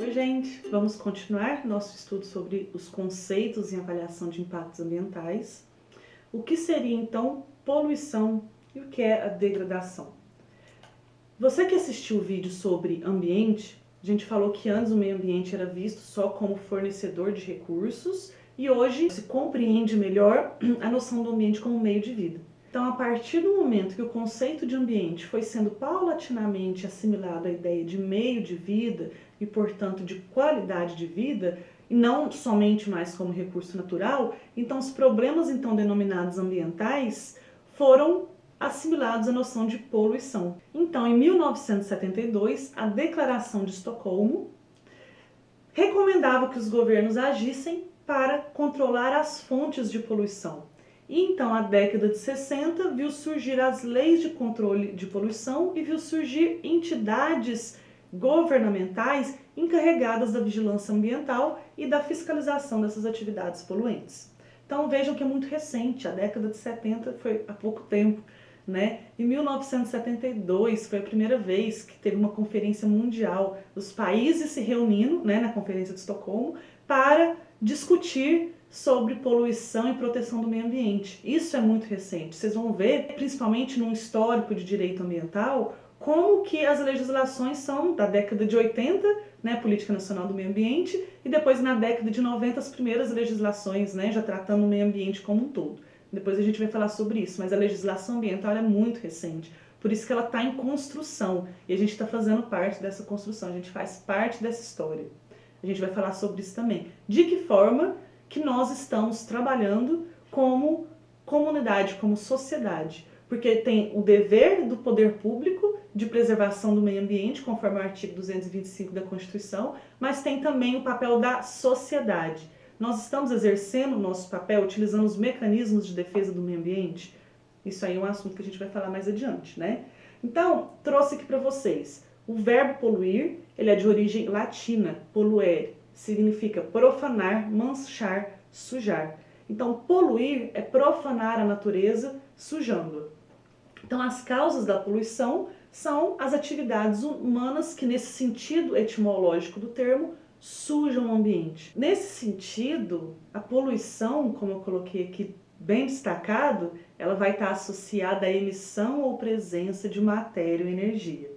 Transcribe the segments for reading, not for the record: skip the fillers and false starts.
Oi, gente! Vamos continuar nosso estudo sobre os conceitos em avaliação de impactos ambientais. O que seria, então, poluição e o que é a degradação? Você que assistiu o vídeo sobre ambiente, a gente falou que antes o meio ambiente era visto só como fornecedor de recursos e hoje se compreende melhor a noção do ambiente como meio de vida. Então, a partir do momento que o conceito de ambiente foi sendo paulatinamente assimilado à ideia de meio de vida e, portanto, de qualidade de vida, e não somente mais como recurso natural, então os problemas então denominados ambientais foram assimilados à noção de poluição. Então, em 1972, a Declaração de Estocolmo recomendava que os governos agissem para controlar as fontes de poluição. E então, a década de 60 viu surgir as leis de controle de poluição e viu surgir entidades governamentais encarregadas da vigilância ambiental e da fiscalização dessas atividades poluentes. Então vejam que é muito recente, a década de 70 foi há pouco tempo, né? Em 1972 foi a primeira vez que teve uma conferência mundial, os países se reunindo, né, na Conferência de Estocolmo, para discutir sobre poluição e proteção do meio ambiente. Isso é muito recente. Vocês vão ver, principalmente num histórico de direito ambiental, como que as legislações são da década de 80, né, Política Nacional do Meio Ambiente, e depois na década de 90 as primeiras legislações, né, já tratando o meio ambiente como um todo. Depois a gente vai falar sobre isso, mas a legislação ambiental é muito recente, por isso que ela está em construção, e a gente está fazendo parte dessa construção, a gente faz parte dessa história. A gente vai falar sobre isso também. De que forma que nós estamos trabalhando como comunidade, como sociedade, porque tem o dever do poder público de preservação do meio ambiente, conforme o artigo 225 da Constituição, mas tem também o papel da sociedade. Nós estamos exercendo o nosso papel utilizando os mecanismos de defesa do meio ambiente? Isso aí é um assunto que a gente vai falar mais adiante, né? Então, trouxe aqui para vocês. O verbo poluir, ele é de origem latina, poluere, significa profanar, manchar, sujar. Então, poluir é profanar a natureza, sujando. Então, as causas da poluição são as atividades humanas que, nesse sentido etimológico do termo, sujam o ambiente. Nesse sentido, a poluição, como eu coloquei aqui bem destacado, ela vai estar associada à emissão ou presença de matéria ou energia.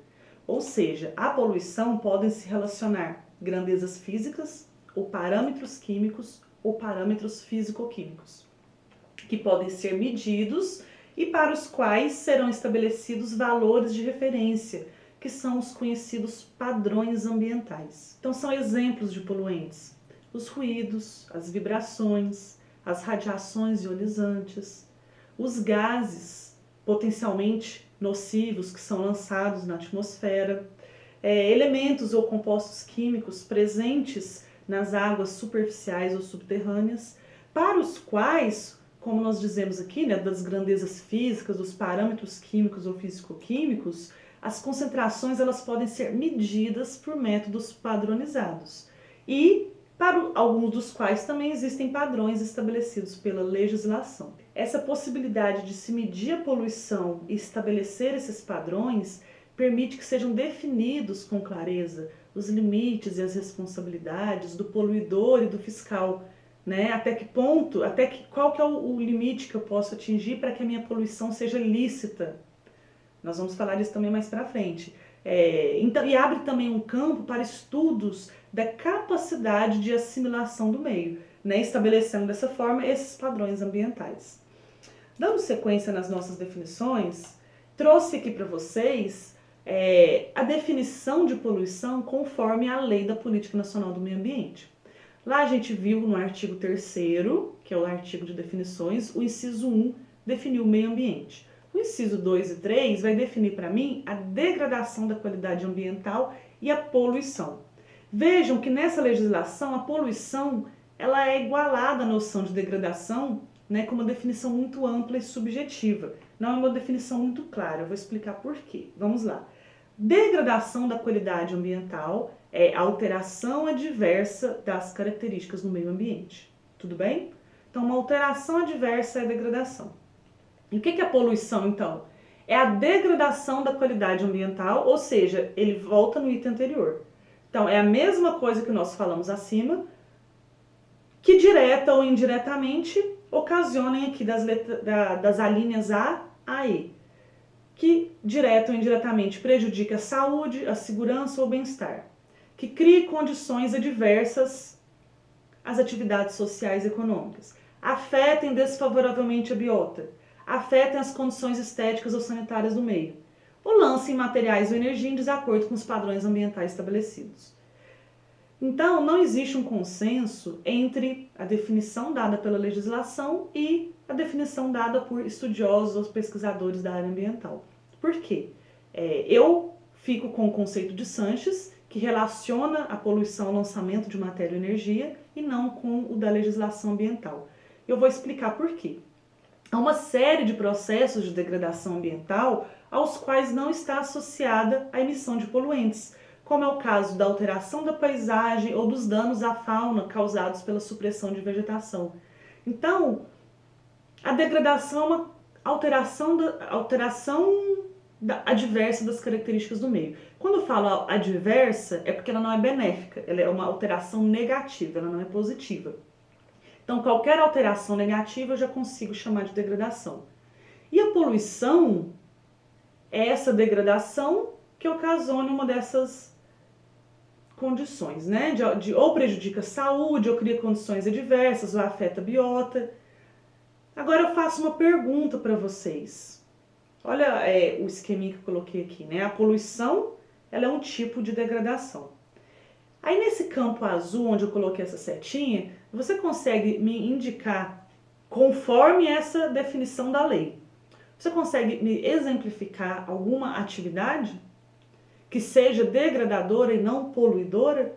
Ou seja, a poluição podem se relacionar grandezas físicas, ou parâmetros químicos, ou parâmetros físico-químicos, que podem ser medidos e para os quais serão estabelecidos valores de referência, que são os conhecidos padrões ambientais. Então são exemplos de poluentes: os ruídos, as vibrações, as radiações ionizantes, os gases potencialmente nocivos que são lançados na atmosfera, elementos ou compostos químicos presentes nas águas superficiais ou subterrâneas, para os quais, como nós dizemos aqui, né, das grandezas físicas, dos parâmetros químicos ou físico-químicos, as concentrações elas podem ser medidas por métodos padronizados e para alguns dos quais também existem padrões estabelecidos pela legislação. Essa possibilidade de se medir a poluição e estabelecer esses padrões permite que sejam definidos com clareza os limites e as responsabilidades do poluidor e do fiscal, né? Até que ponto, qual que é o limite que eu posso atingir para que a minha poluição seja lícita? Nós vamos falar disso também mais para frente. Então, e abre também um campo para estudos da capacidade de assimilação do meio, né? Estabelecendo dessa forma esses padrões ambientais. Dando sequência nas nossas definições, trouxe aqui para vocês a definição de poluição conforme a Lei da Política Nacional do Meio Ambiente. Lá a gente viu no artigo 3º, que é o artigo de definições, o inciso 1 definiu o meio ambiente. O inciso 2 e 3 vai definir para mim a degradação da qualidade ambiental e a poluição. Vejam que nessa legislação a poluição ela é igualada à noção de degradação, né, com uma definição muito ampla e subjetiva. Não é uma definição muito clara, eu vou explicar por quê. Vamos lá. Degradação da qualidade ambiental é alteração adversa das características no meio ambiente. Tudo bem? Então, uma alteração adversa é degradação. E o que é a poluição, então? É a degradação da qualidade ambiental, ou seja, ele volta no item anterior. Então, é a mesma coisa que nós falamos acima, que direta ou indiretamente ocasionem aqui das alíneas A a E, que direta ou indiretamente prejudica a saúde, a segurança ou o bem-estar, que crie condições adversas às atividades sociais e econômicas, afetem desfavoravelmente a biota, afetem as condições estéticas ou sanitárias do meio, ou lancem materiais ou energia em desacordo com os padrões ambientais estabelecidos. Então, não existe um consenso entre a definição dada pela legislação e a definição dada por estudiosos ou pesquisadores da área ambiental. Por quê? Eu fico com o conceito de Sanches, que relaciona a poluição ao lançamento de matéria e energia, e não com o da legislação ambiental. Eu vou explicar por quê. Há uma série de processos de degradação ambiental aos quais não está associada a emissão de poluentes, como é o caso da alteração da paisagem ou dos danos à fauna causados pela supressão de vegetação. Então, a degradação é uma alteração adversa das características do meio. Quando eu falo adversa, é porque ela não é benéfica, ela é uma alteração negativa, ela não é positiva. Então, qualquer alteração negativa eu já consigo chamar de degradação. E a poluição é essa degradação que ocasiona uma dessas condições, né? Ou prejudica a saúde, ou cria condições adversas, ou afeta a biota. Agora eu faço uma pergunta para vocês. Olha o esqueminha que eu coloquei aqui, né? A poluição, ela é um tipo de degradação. Aí nesse campo azul, onde eu coloquei essa setinha, você consegue me indicar, conforme essa definição da lei, você consegue me exemplificar alguma atividade que seja degradadora e não poluidora?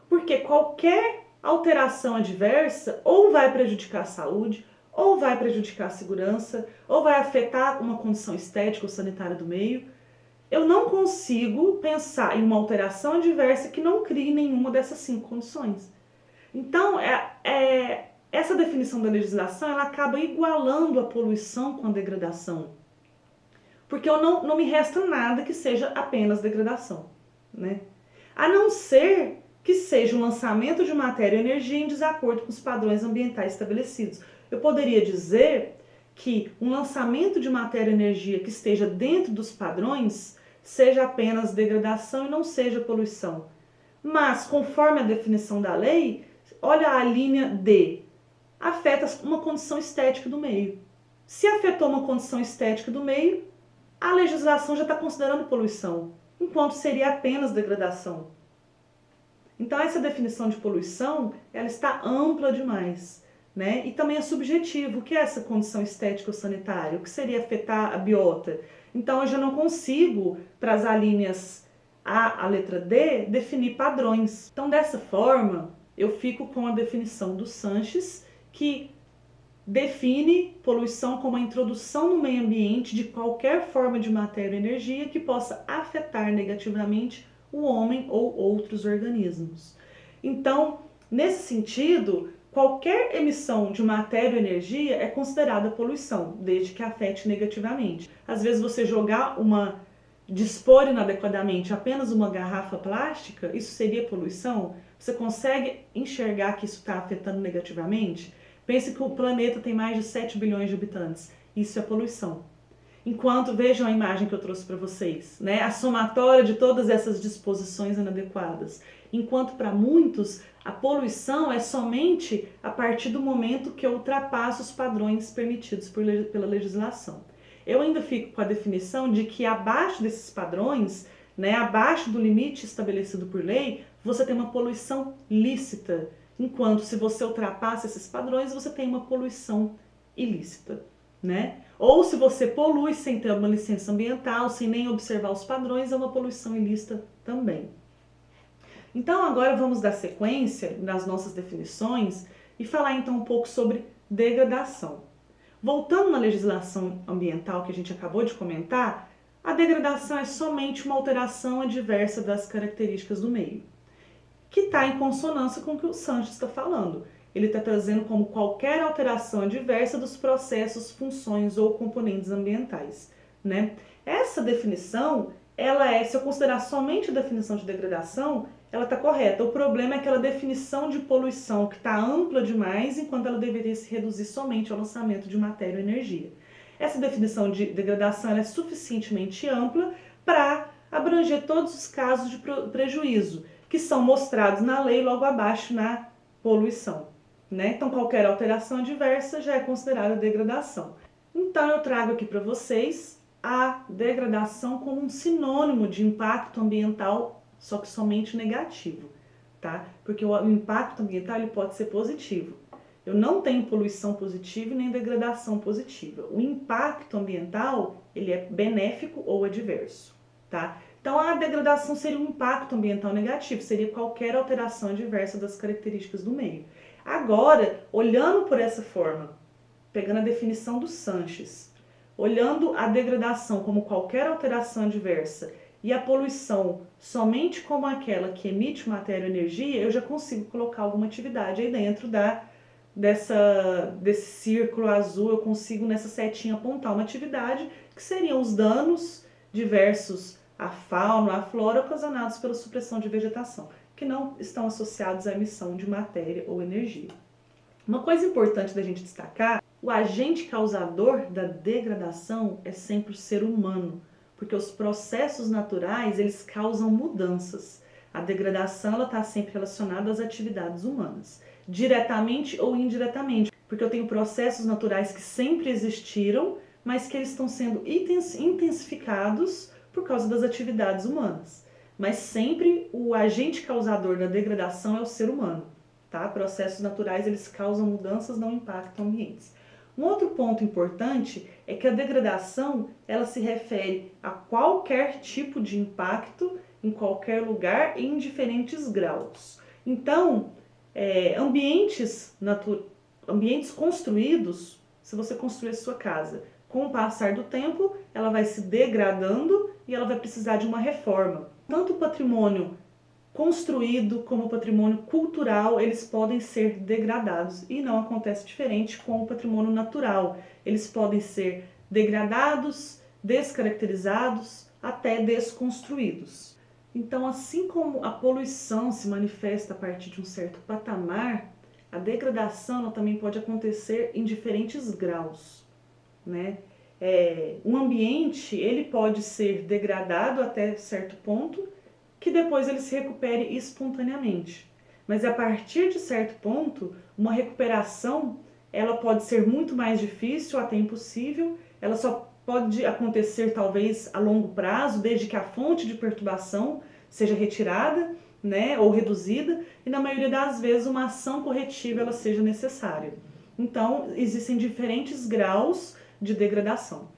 Porque qualquer alteração adversa ou vai prejudicar a saúde, ou vai prejudicar a segurança, ou vai afetar uma condição estética ou sanitária do meio. Eu não consigo pensar em uma alteração adversa que não crie nenhuma dessas 5 condições. Então, essa definição da legislação ela acaba igualando a poluição com a degradação. Porque não me resta nada que seja apenas degradação, né? A não ser que seja o lançamento de matéria e energia em desacordo com os padrões ambientais estabelecidos. Eu poderia dizer que um lançamento de matéria e energia que esteja dentro dos padrões seja apenas degradação e não seja poluição. Mas, conforme a definição da lei, olha a linha D, afeta uma condição estética do meio. Se afetou uma condição estética do meio, a legislação já está considerando poluição, enquanto seria apenas degradação. Então essa definição de poluição, ela está ampla demais, né? E também é subjetivo. O que é essa condição estética ou sanitária? O que seria afetar a biota? Então eu já não consigo, para as alíneas A a letra D, definir padrões. Então dessa forma, eu fico com a definição do Sanches, que define poluição como a introdução no meio ambiente de qualquer forma de matéria ou energia que possa afetar negativamente o homem ou outros organismos. Então, nesse sentido, qualquer emissão de matéria ou energia é considerada poluição, desde que afete negativamente. Às vezes você dispor inadequadamente apenas uma garrafa plástica, isso seria poluição? Você consegue enxergar que isso está afetando negativamente? Pense que o planeta tem mais de 7 bilhões de habitantes. Isso é poluição. Enquanto, vejam a imagem que eu trouxe para vocês, né? A somatória de todas essas disposições inadequadas. Enquanto para muitos, a poluição é somente a partir do momento que eu ultrapasso os padrões permitidos pela legislação. Eu ainda fico com a definição de que abaixo desses padrões, né, abaixo do limite estabelecido por lei, você tem uma poluição lícita. Enquanto se você ultrapassa esses padrões, você tem uma poluição ilícita, né? Ou se você polui sem ter uma licença ambiental, sem nem observar os padrões, é uma poluição ilícita também. Então agora vamos dar sequência nas nossas definições e falar então um pouco sobre degradação. Voltando na legislação ambiental que a gente acabou de comentar, a degradação é somente uma alteração adversa das características do meio, que está em consonância com o que o Sanches está falando. Ele está trazendo como qualquer alteração adversa dos processos, funções ou componentes ambientais, né? Essa definição, se eu considerar somente a definição de degradação, ela está correta. O problema é aquela definição de poluição que está ampla demais, enquanto ela deveria se reduzir somente ao lançamento de matéria ou energia. Essa definição de degradação é suficientemente ampla para abranger todos os casos de prejuízo, que são mostrados na lei logo abaixo na poluição, né? Então, qualquer alteração adversa já é considerada degradação. Então, eu trago aqui para vocês a degradação como um sinônimo de impacto ambiental, só que somente negativo, tá? Porque o impacto ambiental ele pode ser positivo. Eu não tenho poluição positiva nem degradação positiva. O impacto ambiental, ele é benéfico ou adverso, tá? Então, a degradação seria um impacto ambiental negativo, seria qualquer alteração adversa das características do meio. Agora, olhando por essa forma, pegando a definição do Sanches, olhando a degradação como qualquer alteração adversa e a poluição somente como aquela que emite matéria ou energia, eu já consigo colocar alguma atividade aí dentro desse círculo azul, eu consigo nessa setinha apontar uma atividade que seriam os danos diversos à fauna, à flora ocasionados pela supressão de vegetação, que não estão associados à emissão de matéria ou energia. Uma coisa importante da gente destacar, o agente causador da degradação é sempre o ser humano, porque os processos naturais, eles causam mudanças. A degradação está sempre relacionada às atividades humanas, diretamente ou indiretamente, porque eu tenho processos naturais que sempre existiram, mas que eles estão sendo intensificados por causa das atividades humanas. Mas sempre o agente causador da degradação é o ser humano, tá? Processos naturais, eles causam mudanças, não impactam ambientes. Um outro ponto importante é que a degradação, ela se refere a qualquer tipo de impacto, em qualquer lugar e em diferentes graus. Então, ambientes construídos, se você construir a sua casa, com o passar do tempo, ela vai se degradando e ela vai precisar de uma reforma. Tanto o patrimônio construído como o patrimônio cultural, eles podem ser degradados e não acontece diferente com o patrimônio natural. Eles podem ser degradados, descaracterizados, até desconstruídos. Então, assim como a poluição se manifesta a partir de um certo patamar, a degradação também pode acontecer em diferentes graus, né? Um ambiente, ele pode ser degradado até certo ponto, que depois ele se recupere espontaneamente. Mas a partir de certo ponto, uma recuperação, ela pode ser muito mais difícil, até impossível, ela só pode acontecer talvez a longo prazo, desde que a fonte de perturbação seja retirada, né, ou reduzida, e na maioria das vezes uma ação corretiva ela seja necessária. Então, existem diferentes graus de degradação.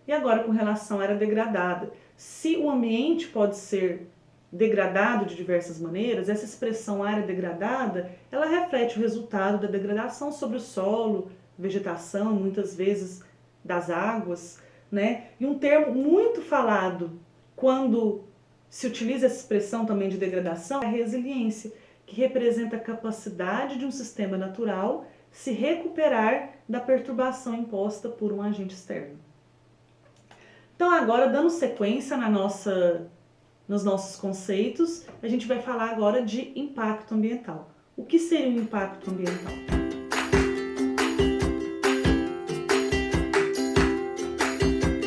E agora, com relação à área degradada, se o ambiente pode ser degradado de diversas maneiras, essa expressão área degradada, ela reflete o resultado da degradação sobre o solo, vegetação, muitas vezes das águas, né? E um termo muito falado quando se utiliza essa expressão também de degradação é a resiliência, que representa a capacidade de um sistema natural se recuperar da perturbação imposta por um agente externo. Então agora, dando sequência nos nossos conceitos, a gente vai falar agora de impacto ambiental. O que seria um impacto ambiental?